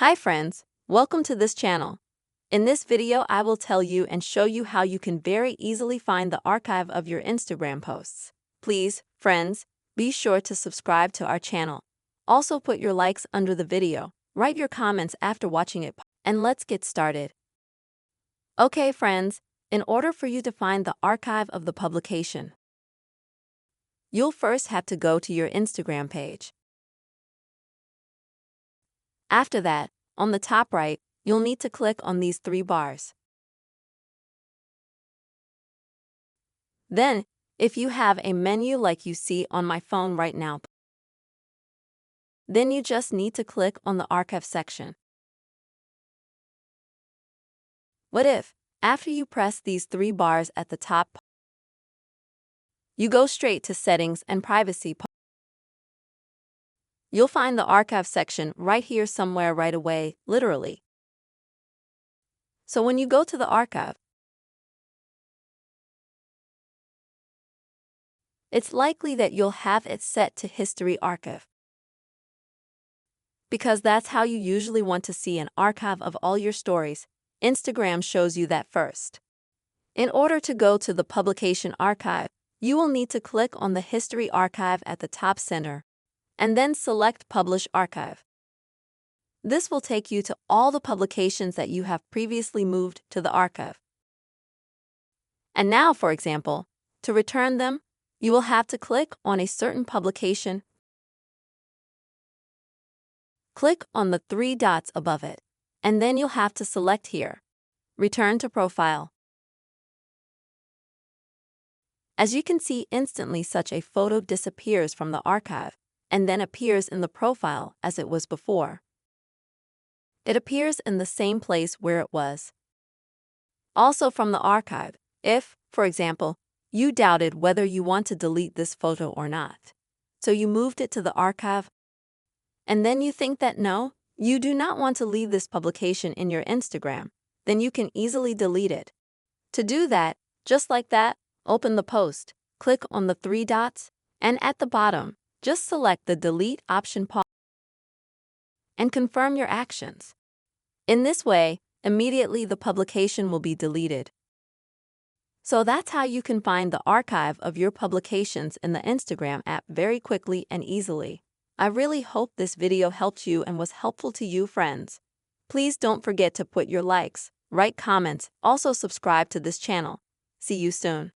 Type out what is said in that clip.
Hi friends, welcome to this channel. In this video I will tell you and show you how you can very easily find the archive of your Instagram posts. Please, friends, be sure to subscribe to our channel. Also put your likes under the video, write your comments after watching it, and let's get started. Okay friends, in order for you to find the archive of the publication, you'll first have to go to your Instagram page. After that, on the top right, you'll need to click on these three bars. Then, if you have a menu like you see on my phone right now, then you just need to click on the archive section. What if, after you press these three bars at the top, you go straight to Settings and Privacy? You'll find the archive section right here somewhere right away, literally. So when you go to the archive, it's likely that you'll have it set to History Archive, because that's how you usually want to see an archive of all your stories. Instagram shows you that first. In order to go to the publication archive, you will need to click on the History Archive at the top center, and then select Publish Archive. This will take you to all the publications that you have previously moved to the archive. And now, for example, to return them, you will have to click on a certain publication. Click on the three dots above it, and then you'll have to select here, Return to Profile. As you can see instantly, such a photo disappears from the archive and then appears in the profile as it was before. It appears in the same place where it was. Also from the archive, if, for example, you doubted whether you want to delete this photo or not, so you moved it to the archive, and then you think that no, you do not want to leave this publication in your Instagram, then you can easily delete it. To do that, just like that, open the post, click on the three dots, and at the bottom, just select the Delete option, and confirm your actions. In this way, immediately the publication will be deleted. So that's how you can find the archive of your publications in the Instagram app very quickly and easily. I really hope this video helped you and was helpful to you, friends. Please don't forget to put your likes, write comments, also subscribe to this channel. See you soon.